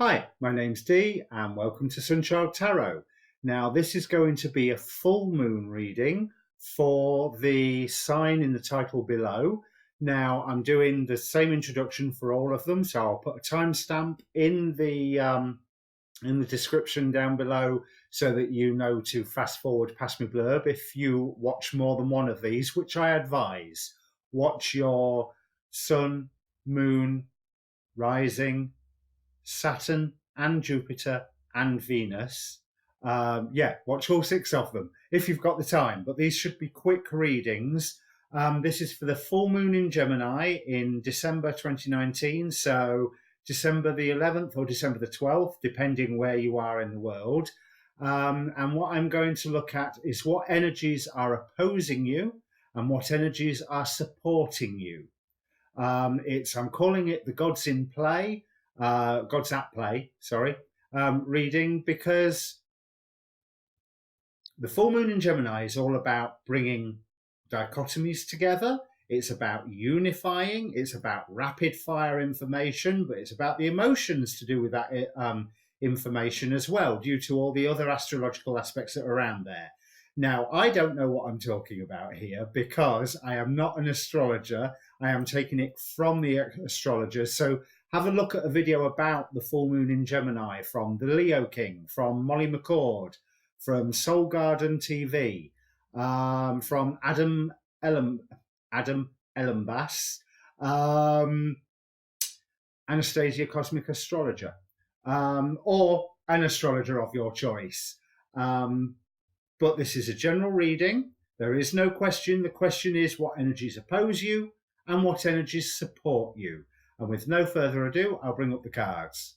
Hi, my name's Dee and welcome to Untitled Tarot. Now this is going to be a full moon reading for the sign in the title below. Now I'm doing the same introduction for all of them, so I'll put a timestamp in the description down below so that you know to fast forward past my blurb if you watch more than one of these, which I advise. Watch your sun, moon, rising, Saturn and Jupiter and Venus. Watch all 6 of them if you've got the time, but these should be quick readings. This is for the full moon in Gemini in December 2019, so December the 11th or December the 12th, depending where you are in the world. And what I'm going to look at is what energies are opposing you and what energies are supporting you. I'm calling it the Gods in Play, Gods at Play, reading, because the full moon in Gemini is all about bringing dichotomies together. It's about unifying. It's about rapid fire information, but it's about the emotions to do with that information as well, due to all the other astrological aspects that are around there. Now, I don't know what I'm talking about here because I am not an astrologer. I am taking it from the astrologers. So have a look at a video about the full moon in Gemini from the Leo King, from Molly McCord, from Soul Garden TV, from Adam Ellenbass, Anastasia Cosmic Astrologer, or an astrologer of your choice. But this is a general reading. There is no question. The question is what energies oppose you and what energies support you. And with no further ado, I'll bring up the cards.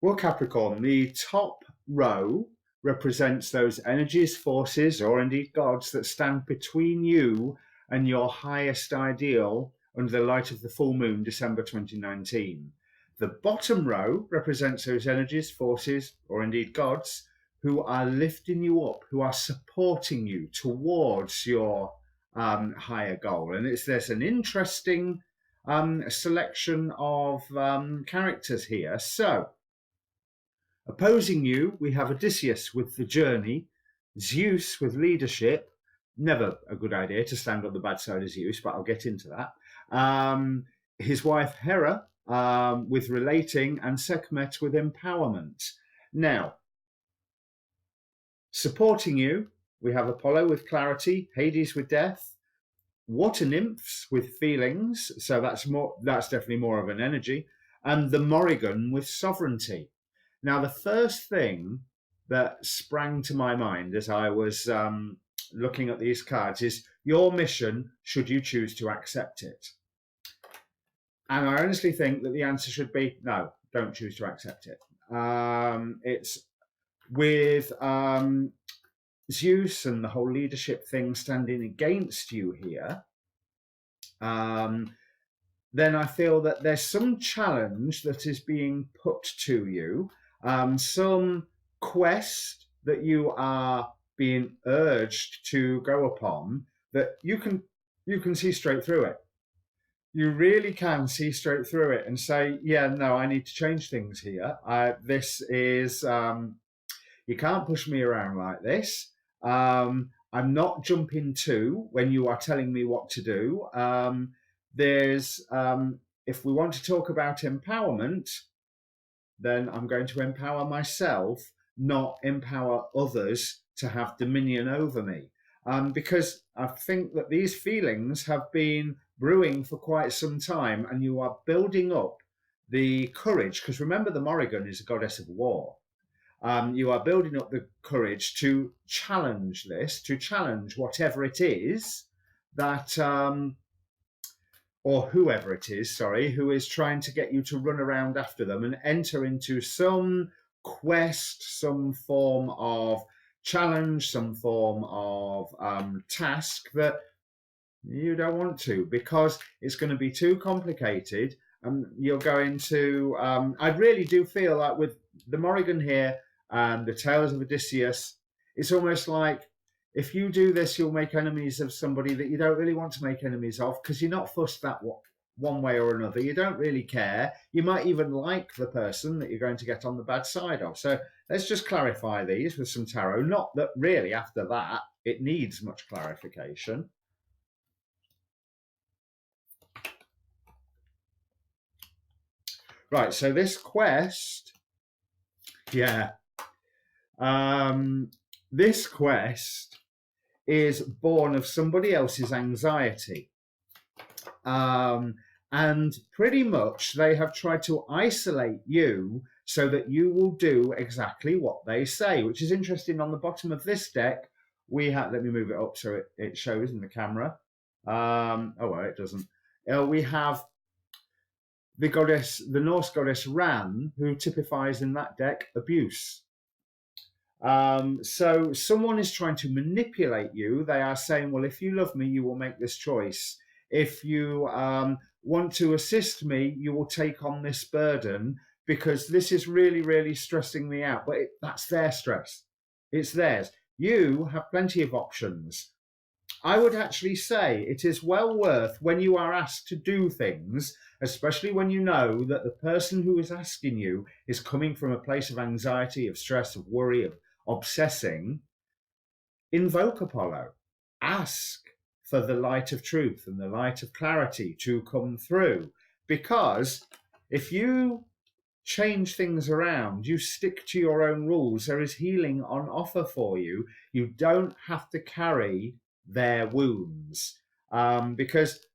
Well, Capricorn, the top row represents those energies, forces, or indeed gods that stand between you and your highest ideal under the light of the full moon, December 2019. The bottom row represents those energies, forces, or indeed gods who are lifting you up, who are supporting you towards your higher goal. And there's an interesting selection of characters here. So, opposing you, we have Odysseus with the journey, Zeus with leadership. Never a good idea to stand on the bad side of Zeus, but I'll get into that. His wife Hera with relating, and Sekhmet with empowerment. Now, supporting you, we have Apollo with clarity, Hades with death, water nymphs with feelings, so that's definitely more of an energy, and the Morrigan with sovereignty. Now, the first thing that sprang to my mind as I was looking at these cards is your mission, should you choose to accept it. And I honestly think that the answer should be no, don't choose to accept it. It's with Zeus and the whole leadership thing standing against you here, then I feel that there's some challenge that is being put to you, some quest that you are being urged to go upon that you can see straight through it. You really can see straight through it and say, yeah, no, I need to change things here. This is, you can't push me around like this. I'm not jumping to when you are telling me what to do. If we want to talk about empowerment, then I'm going to empower myself, not empower others to have dominion over me. Because I think that these feelings have been brewing for quite some time, and you are building up the courage, because remember the Morrigan is a goddess of war. You are building up the courage to challenge this, to challenge whatever it is that, or whoever it is, who is trying to get you to run around after them and enter into some quest, some form of challenge, some form of task that you don't want to, because it's going to be too complicated. And you're going to, I really do feel like with the Morrigan here and the Tales of Odysseus, it's almost like if you do this, you'll make enemies of somebody that you don't really want to make enemies of, because you're not fussed one way or another. You don't really care. You might even like the person that you're going to get on the bad side of. So let's just clarify these with some tarot. Not that really after that it needs much clarification. Right, so this quest, yeah, this quest is born of somebody else's anxiety. And pretty much they have tried to isolate you so that you will do exactly what they say, which is interesting. On the bottom of this deck, we have, let me move it up so it shows in the camera. Oh, well, it doesn't. We have the goddess, the Norse goddess Ran, who typifies in that deck abuse. So someone is trying to manipulate you. They are saying, well, if you love me, you will make this choice. If you want to assist me, you will take on this burden because this is really, really stressing me out. But that's their stress. It's theirs. You have plenty of options. I would actually say it is well worth, when you are asked to do things, especially when you know that the person who is asking you is coming from a place of anxiety, of stress, of worry, of obsessing, invoke Apollo. Ask for the light of truth and the light of clarity to come through. Because if you change things around, you stick to your own rules, there is healing on offer for you. You don't have to carry their wounds, because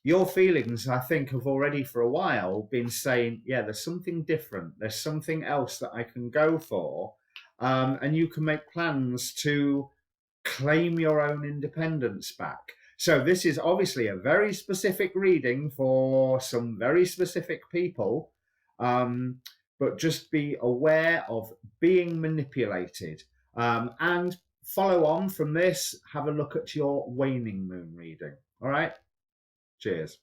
your feelings, I think, have already for a while been saying, yeah, there's something different, there's something else that I can go for, and you can make plans to claim your own independence back. So this is obviously a very specific reading for some very specific people, but just be aware of being manipulated, and follow on from this, have a look at your waning moon reading. All right? Cheers.